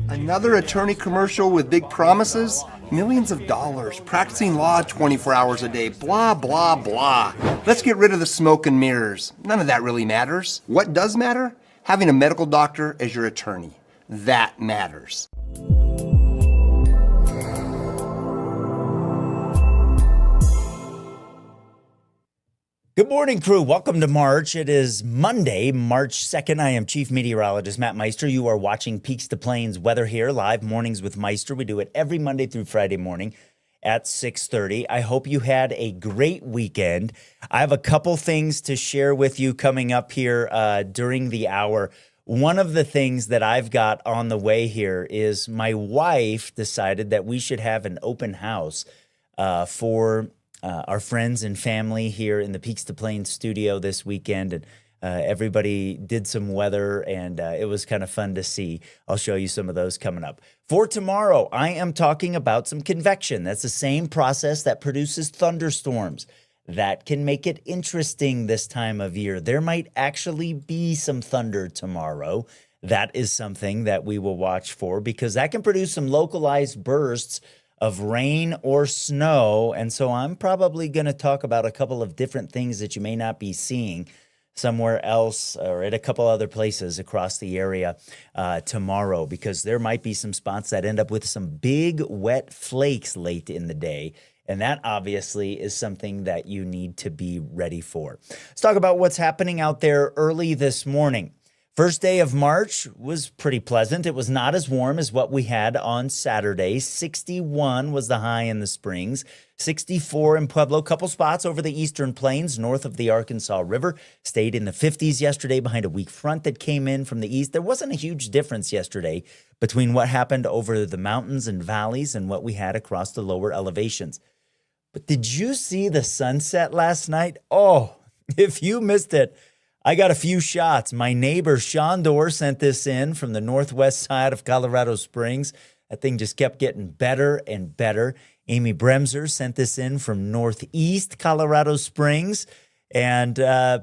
Another attorney commercial with big promises? Millions of dollars, practicing law 24 hours a day, blah, blah, blah. Let's get rid of the smoke and mirrors. None of that really matters. What does matter? Having a medical doctor as your attorney. That matters. Good morning, crew. Welcome to March. It is Monday, March 2nd. I am Chief Meteorologist Matt Meister. You are watching Peaks2Plains Weather here, live mornings with Meister. We do it every Monday through Friday morning at 6:30. I hope you had a great weekend. I have a couple things to share with you coming up here during the hour. One of the things that I've got on the way here is my wife decided that we should have an open house for our friends and family here in the Peaks2Plains studio this weekend. And everybody did some weather, and it was kind of fun to see. I'll show you some of those coming up. For tomorrow, I am talking about some convection. That's the same process that produces thunderstorms. That can make it interesting this time of year. There might actually be some thunder tomorrow. That is something that we will watch for because that can produce some localized bursts of rain or snow. And so I'm probably going to talk about a couple of different things that you may not be seeing somewhere else or at a couple other places across the area tomorrow, because there might be some spots that end up with some big wet flakes late in the day. And that obviously is something that you need to be ready for. Let's talk about what's happening out there early this morning. First day of March was pretty pleasant. It was not as warm as what we had on Saturday. 61 was the high in the Springs, 64 in Pueblo. Couple spots over the eastern plains north of the Arkansas River. Stayed in the 50s yesterday behind a weak front that came in from the east. There wasn't a huge difference yesterday between what happened over the mountains and valleys and what we had across the lower elevations. But did you see the sunset last night? Oh, if you missed it, I got a few shots. My neighbor, Shondor, sent this in from the northwest side of Colorado Springs. That thing just kept getting better and better. Amy Bremser sent this in from northeast Colorado Springs. And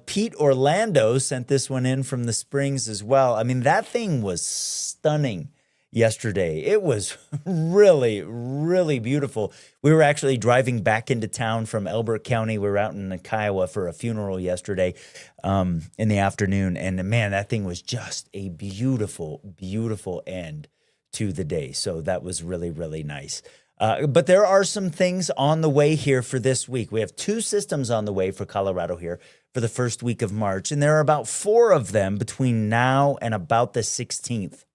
Pete Orlando sent this one in from the Springs as well. I mean, that thing was stunning yesterday. It was really, really beautiful. We were actually driving back into town from Elbert County. We were out in Kiowa for a funeral yesterday in the afternoon. And man, that thing was just a beautiful, beautiful end to the day. So that was really, really nice. But there are some things on the way here for this week. We have 2 systems on the way for Colorado here for the first week of March, and there are about 4 of them between now and about the 16th.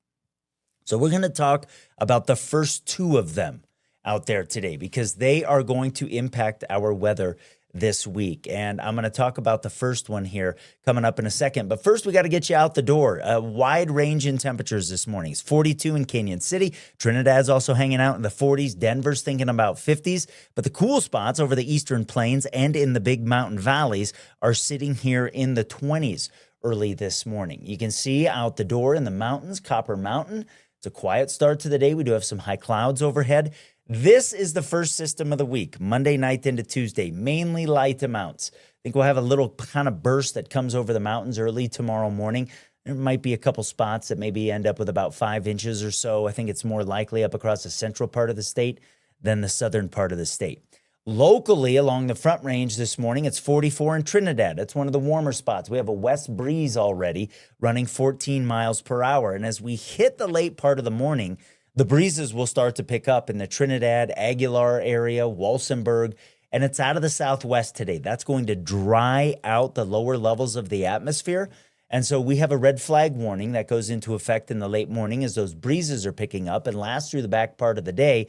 So we're going to talk about the first 2 of them out there today because they are going to impact our weather this week. And I'm going to talk about the first one here coming up in a second. But first, we got to get you out the door. A wide range in temperatures this morning. It's 42 in Canyon City. Trinidad's also hanging out in the 40s. Denver's thinking about 50s. But the cool spots over the eastern plains and in the big mountain valleys are sitting here in the 20s early this morning. You can see out the door in the mountains, Copper Mountain. It's a quiet start to the day. We do have some high clouds overhead. This is the first system of the week, Monday night into Tuesday, mainly light amounts. I think we'll have a little kind of burst that comes over the mountains early tomorrow morning. There might be a couple spots that maybe end up with about 5 inches or so. I think it's more likely up across the central part of the state than the southern part of the state. Locally, along the Front Range this morning, it's 44 in Trinidad. That's one of the warmer spots. We have a west breeze already running 14 miles per hour. And as we hit the late part of the morning, the breezes will start to pick up in the Trinidad, Aguilar area, Walsenburg, and it's out of the southwest today. That's going to dry out the lower levels of the atmosphere. And so we have a red flag warning that goes into effect in the late morning as those breezes are picking up and lasts through the back part of the day.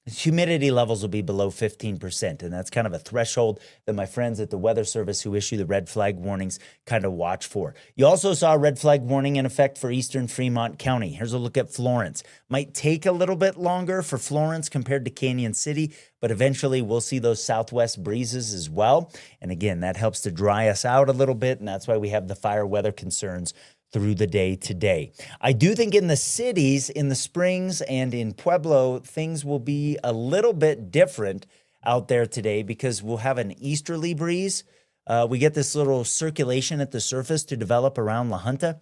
Humidity levels will be below 15%, and that's kind of a threshold that my friends at the Weather Service who issue the red flag warnings kind of watch for. You also saw a red flag warning in effect for eastern Fremont County. Here's a look at Florence. Might take a little bit longer for Florence compared to Canyon City, but eventually we'll see those southwest breezes as well. And again, that helps to dry us out a little bit, and that's why we have the fire weather concerns through the day today. I do think in the cities, in the Springs and in Pueblo, things will be a little bit different out there today because we'll have an easterly breeze. We get this little circulation at the surface to develop around La Junta.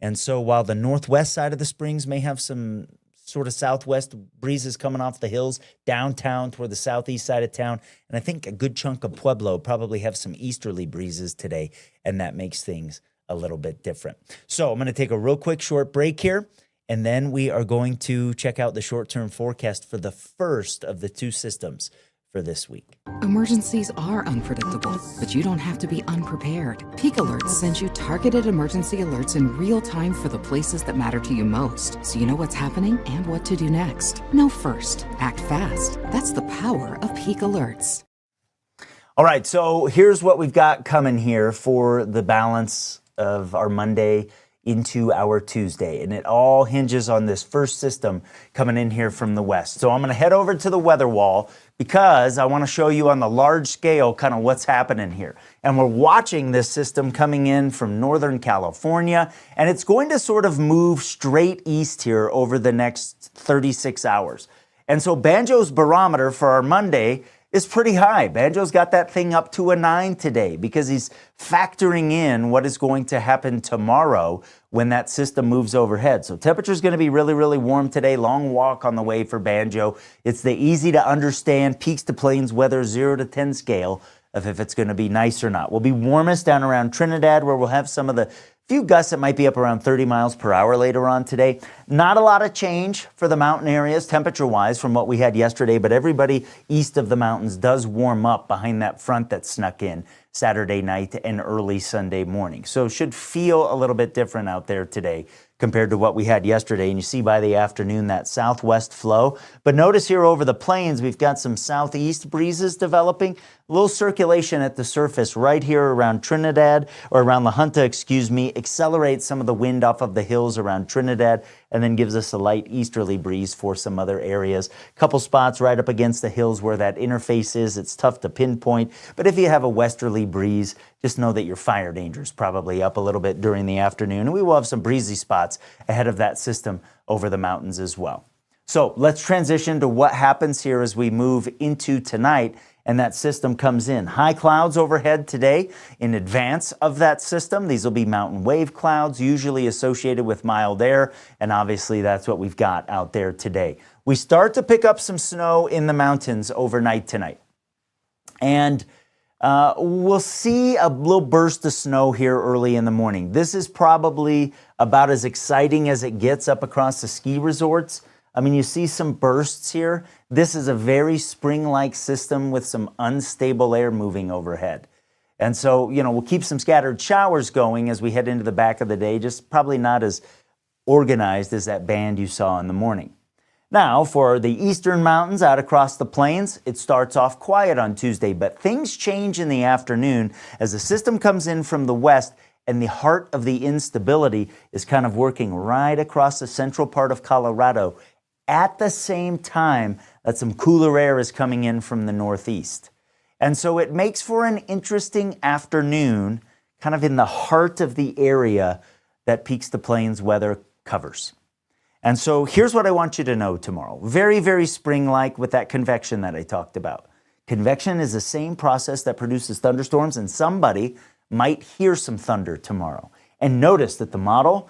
And so while the northwest side of the Springs may have some sort of southwest breezes coming off the hills downtown toward the southeast side of town, and I think a good chunk of Pueblo probably have some easterly breezes today, and that makes things a little bit different. So I'm going to take a real quick short break here, and then we are going to check out the short-term forecast for the first of the 2 systems for this week. Emergencies are unpredictable, but you don't have to be unprepared. Peak Alerts sends you targeted emergency alerts in real time for the places that matter to you most, so you know what's happening and what to do next. Know first, act fast. That's the power of Peak Alerts. All right, so here's what we've got coming here for the balance of our Monday into our Tuesday. And it all hinges on this first system coming in here from the west. So I'm going to head over to the weather wall because I want to show you on the large scale kind of what's happening here. And we're watching this system coming in from Northern California, and it's going to sort of move straight east here over the next 36 hours. And so Banjo's barometer for our Monday is pretty high. Banjo's got that thing up to a 9 today because he's factoring in what is going to happen tomorrow when that system moves overhead. So temperature's going to be really, really warm today. Long walk on the way for Banjo. It's the easy to understand Peaks2Plains Weather 0 to 10 scale of if it's going to be nice or not. We'll be warmest down around Trinidad where we'll have some of the few gusts that might be up around 30 miles per hour later on today. Not a lot of change for the mountain areas temperature-wise from what we had yesterday, but everybody east of the mountains does warm up behind that front that snuck in Saturday night and early Sunday morning. So should feel a little bit different out there today compared to what we had yesterday. And you see by the afternoon that southwest flow. But notice here over the plains, we've got some southeast breezes developing. A little circulation at the surface right here around Trinidad, or around La Junta, excuse me, accelerates some of the wind off of the hills around Trinidad and then gives us a light easterly breeze for some other areas. Couple spots right up against the hills where that interface is. It's tough to pinpoint, but if you have a westerly breeze, just know that your fire danger is probably up a little bit during the afternoon. And we will have some breezy spots ahead of that system over the mountains as well. So let's transition to what happens here as we move into tonight and that system comes in. High clouds overhead today in advance of that system. These will be mountain wave clouds, usually associated with mild air, and obviously that's what we've got out there today. We start to pick up some snow in the mountains overnight tonight. And we'll see a little burst of snow here early in the morning. This is probably about as exciting as it gets up across the ski resorts. I mean, you see some bursts here. This is a very spring-like system with some unstable air moving overhead. And so, we'll keep some scattered showers going as we head into the back of the day, just probably not as organized as that band you saw in the morning. Now, for the eastern mountains out across the plains, it starts off quiet on Tuesday, but things change in the afternoon as the system comes in from the west and the heart of the instability is kind of working right across the central part of Colorado at the same time that some cooler air is coming in from the northeast. And so it makes for an interesting afternoon, kind of in the heart of the area that Peaks2Plains Weather covers. And so here's what I want you to know tomorrow. Very, very spring-like with that convection that I talked about. Convection is the same process that produces thunderstorms, and somebody might hear some thunder tomorrow. And notice that the model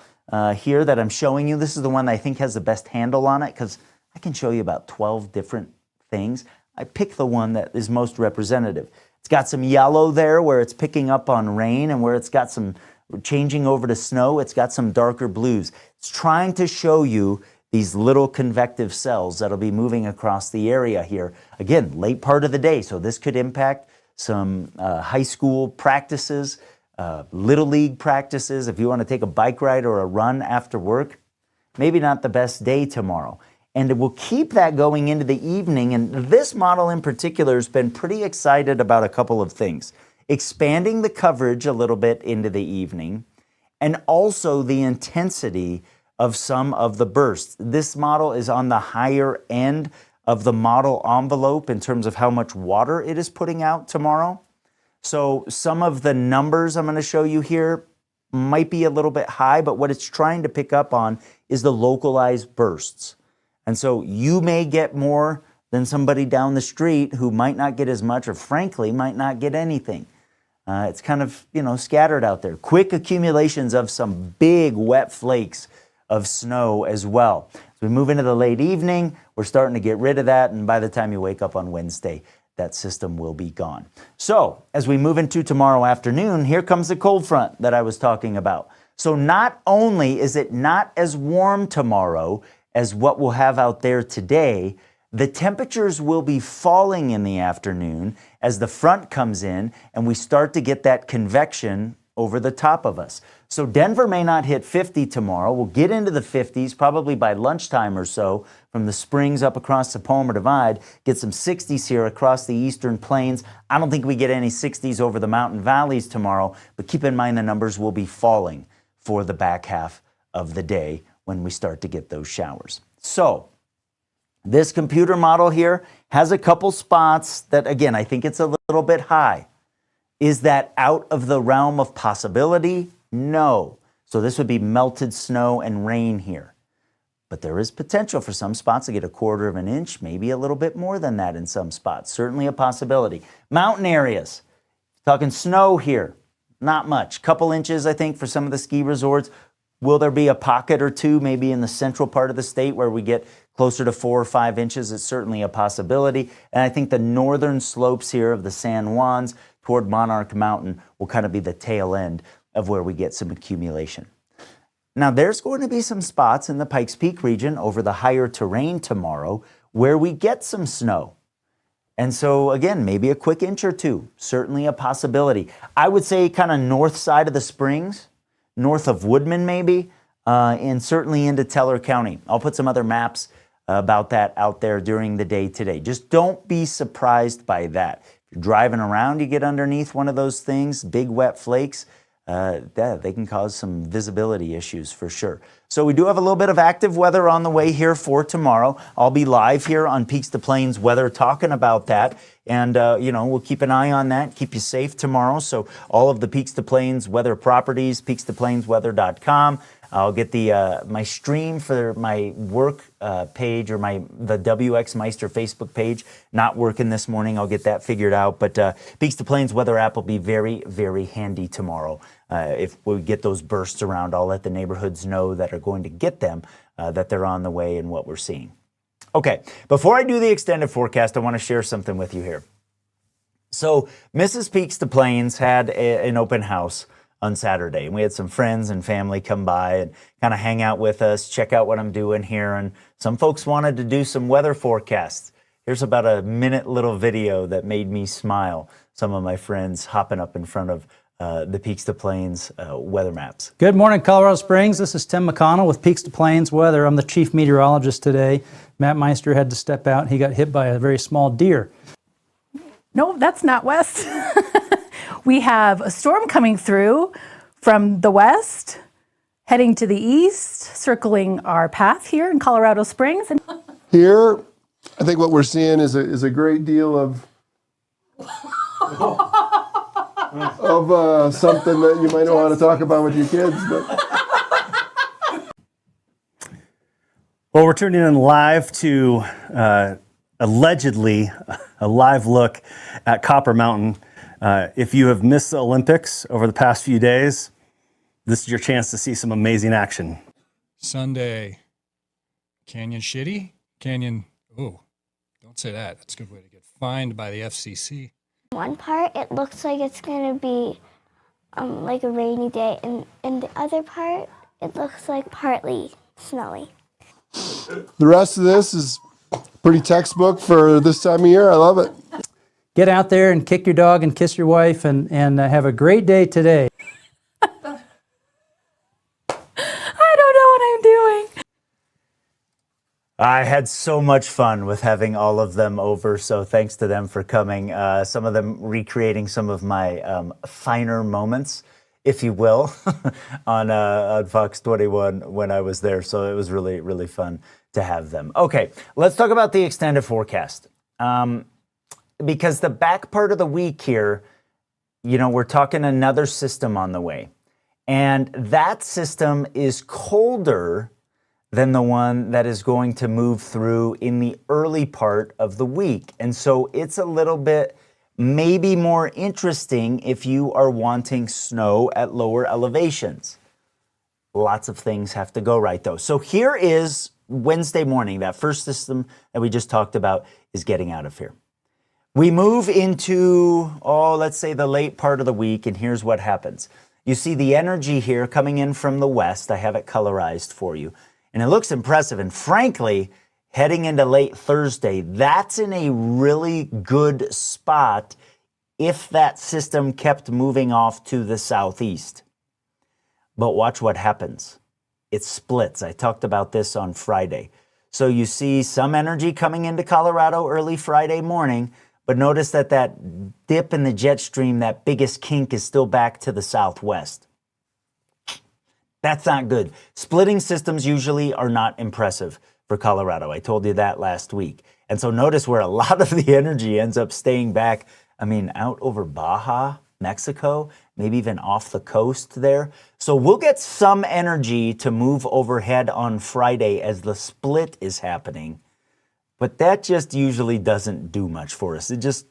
here that I'm showing you, this is the one that I think has the best handle on it, because I can show you about 12 different things. I picked the one that is most representative. It's got some yellow there where it's picking up on rain, and where it's got some changing over to snow, it's got some darker blues. It's trying to show you these little convective cells that'll be moving across the area here. Again, late part of the day, so this could impact some high school practices, little league practices. If you want to take a bike ride or a run after work, maybe not the best day tomorrow. And it will keep that going into the evening. And this model in particular has been pretty excited about a couple of things. Expanding the coverage a little bit into the evening, and also the intensity of some of the bursts. This model is on the higher end of the model envelope in terms of how much water it is putting out tomorrow. So some of the numbers I'm going to show you here might be a little bit high, but what it's trying to pick up on is the localized bursts. And so you may get more than somebody down the street who might not get as much, or frankly might not get anything. It's kind of, scattered out there. Quick accumulations of some big wet flakes of snow as well. As we move into the late evening, we're starting to get rid of that, and by the time you wake up on Wednesday, that system will be gone. So, as we move into tomorrow afternoon, here comes the cold front that I was talking about. So not only is it not as warm tomorrow as what we'll have out there today, the temperatures will be falling in the afternoon as the front comes in and we start to get that convection over the top of us. So Denver may not hit 50 tomorrow. We'll get into the 50s probably by lunchtime or so from the Springs up across the Palmer Divide, get some 60s here across the eastern plains. I don't think we get any 60s over the mountain valleys tomorrow, but keep in mind the numbers will be falling for the back half of the day when we start to get those showers. So this computer model here has a couple spots that, again, I think it's a little bit high. Is that out of the realm of possibility? No. So this would be melted snow and rain here. But there is potential for some spots to get a quarter of an inch, maybe a little bit more than that in some spots. Certainly a possibility. Mountain areas, talking snow here, not much. Couple inches, I think, for some of the ski resorts. Will there be a pocket or two maybe in the central part of the state where we get closer to 4 or 5 inches? It's certainly a possibility. And I think the northern slopes here of the San Juans toward Monarch Mountain will kind of be the tail end of where we get some accumulation. Now, there's going to be some spots in the Pikes Peak region over the higher terrain tomorrow where we get some snow. And so, again, maybe a quick inch or two, certainly a possibility. I would say kind of north side of the Springs, north of Woodman maybe, and certainly into Teller County. I'll put some other maps about that out there during the day today. Just don't be surprised by that. If you're driving around, you get underneath one of those things, big wet flakes, they can cause some visibility issues for sure. So we do have a little bit of active weather on the way here for tomorrow. I'll be live here on Peaks2Plains Weather talking about that. And, we'll keep an eye on that, keep you safe tomorrow. So all of the Peaks2Plains Weather properties, peaks2plainsweather.com. I'll get my stream for my work page or the WX Meister Facebook page not working this morning. I'll get that figured out. But Peaks2Plains Weather app will be very, very handy tomorrow. If we get those bursts around, I'll let the neighborhoods know that are going to get them, that they're on the way and what we're seeing. Okay, before I do the extended forecast, I want to share something with you here. So Mrs. Peaks2Plains had an open house on Saturday. And we had some friends and family come by and kind of hang out with us, check out what I'm doing here. And some folks wanted to do some weather forecasts. Here's about a minute little video that made me smile. Some of my friends hopping up in front of the Peaks2Plains weather maps. Good morning, Colorado Springs. This is Tim McConnell with Peaks2Plains Weather. I'm the chief meteorologist today. Matt Meister had to step out. He got hit by a very small deer. No, that's not west. We have a storm coming through from the west, heading to the east, circling our path here in Colorado Springs. Here, I think what we're seeing is a great deal of something that you might not want to talk about with your kids. But. Well, we're tuning in live to allegedly a live look at Copper Mountain. If you have missed the Olympics over the past few days, this is your chance to see some amazing action. Sunday, Canyon shitty? Canyon, oh, don't say that. That's a good way to get fined by the FCC. One part, it looks like it's going to be like a rainy day, and in the other part, it looks like partly snowy. The rest of this is pretty textbook for this time of year. I love it. Get out there and kick your dog and kiss your wife and have a great day today. I don't know what I'm doing. I had so much fun with having all of them over, so thanks to them for coming. Some of them recreating some of my finer moments, if you will, on Fox 21 when I was there. So it was really, really fun to have them. Okay, let's talk about the extended forecast. Because the back part of the week here, you know, we're talking another system on the way. And that system is colder than the one that is going to move through in the early part of the week. And so it's a little bit maybe more interesting if you are wanting snow at lower elevations. Lots of things have to go right, though. So here is Wednesday morning. That first system that we just talked about is getting out of here. We move into, let's say the late part of the week, and here's what happens. You see the energy here coming in from the west. I have it colorized for you. And it looks impressive. And frankly, heading into late Thursday, that's in a really good spot if that system kept moving off to the southeast. But watch what happens. It splits. I talked about this on Friday. So you see some energy coming into Colorado early Friday morning, but notice that that dip in the jet stream, that biggest kink, is still back to the southwest. That's not good. Splitting systems usually are not impressive for Colorado. I told you that last week. And so notice where a lot of the energy ends up staying back. I mean, out over Baja, Mexico, maybe even off the coast there. So we'll get some energy to move overhead on Friday as the split is happening. But that just usually doesn't do much for us. It just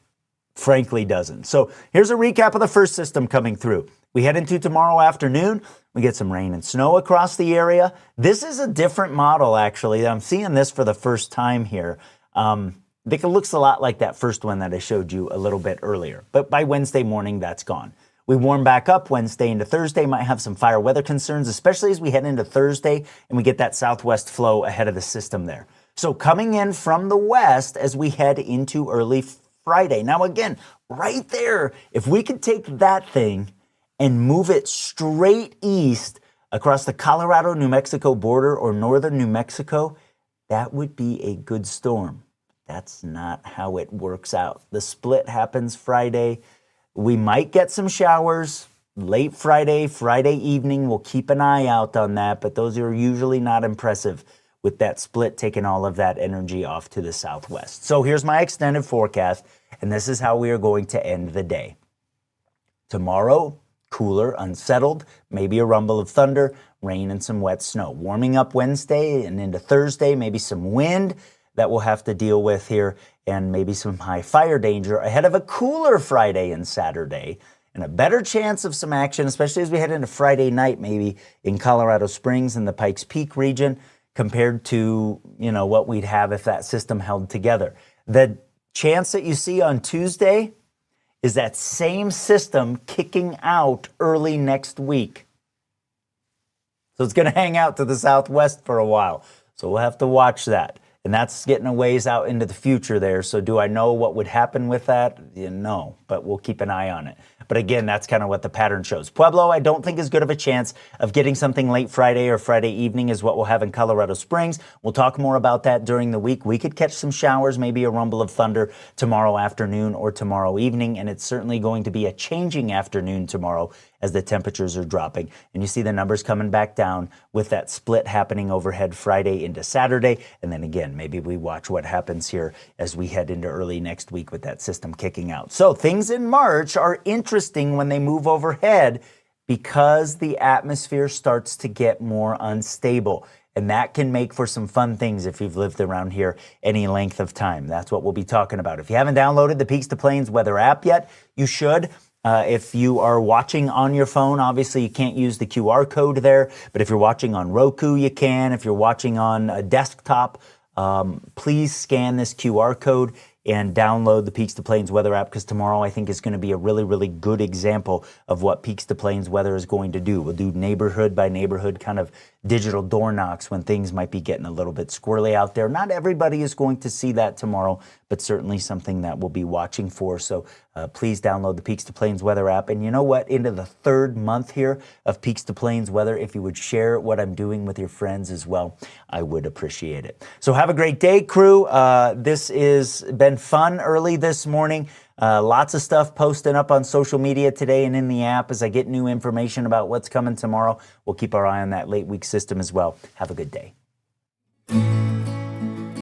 frankly doesn't. So here's a recap of the first system coming through. We head into tomorrow afternoon. We get some rain and snow across the area. This is a different model, actually. I'm seeing this for the first time here. I think it looks a lot like that first one that I showed you a little bit earlier. But by Wednesday morning, that's gone. We warm back up Wednesday into Thursday, might have some fire weather concerns, especially as we head into Thursday and we get that southwest flow ahead of the system there. So coming in from the west as we head into early Friday. Now again, right there, if we could take that thing and move it straight east across the Colorado-New Mexico border or northern New Mexico, that would be a good storm. That's not how it works out. The split happens Friday. We might get some showers late Friday, Friday evening. We'll keep an eye out on that, but those are usually not impressive with that split taking all of that energy off to the southwest. So here's my extended forecast, and this is how we are going to end the day. Tomorrow, cooler, unsettled, maybe a rumble of thunder, rain and some wet snow. Warming up Wednesday and into Thursday, maybe some wind that we'll have to deal with here, and maybe some high fire danger ahead of a cooler Friday and Saturday, and a better chance of some action, especially as we head into Friday night, maybe in Colorado Springs and the Pikes Peak region, compared to, you know, what we'd have if that system held together. The chance that you see on Tuesday is that same system kicking out early next week. So it's going to hang out to the southwest for a while. So we'll have to watch that. And that's getting a ways out into the future there. So do I know what would happen with that? No, but we'll keep an eye on it. But again, that's kind of what the pattern shows. Pueblo, I don't think as good of a chance of getting something late Friday or Friday evening as what we'll have in Colorado Springs. We'll talk more about that during the week. We could catch some showers, maybe a rumble of thunder tomorrow afternoon or tomorrow evening. And it's certainly going to be a changing afternoon tomorrow as the temperatures are dropping. And you see the numbers coming back down with that split happening overhead Friday into Saturday. And then again, maybe we watch what happens here as we head into early next week with that system kicking out. So things in March are interesting when they move overhead because the atmosphere starts to get more unstable. And that can make for some fun things if you've lived around here any length of time. That's what we'll be talking about. If you haven't downloaded the Peaks2Plains Weather app yet, you should. If you are watching on your phone, obviously you can't use the QR code there, but if you're watching on Roku, you can. If you're watching on a desktop, please scan this QR code and download the Peaks2Plains Weather app, because tomorrow I think is going to be a really, really good example of what Peaks2Plains Weather is going to do. We'll do neighborhood by neighborhood kind of digital door knocks when things might be getting a little bit squirrely out there. Not everybody is going to see that tomorrow, but certainly something that we'll be watching for. So please download the Peaks2Plains Weather app. And you know what? Into the third month here of Peaks2Plains Weather, if you would share what I'm doing with your friends as well, I would appreciate it. So have a great day, crew. This has been fun early this morning. Lots of stuff posting up on social media today and in the app as I get new information about what's coming tomorrow. We'll keep our eye on that late week system as well. Have a good day.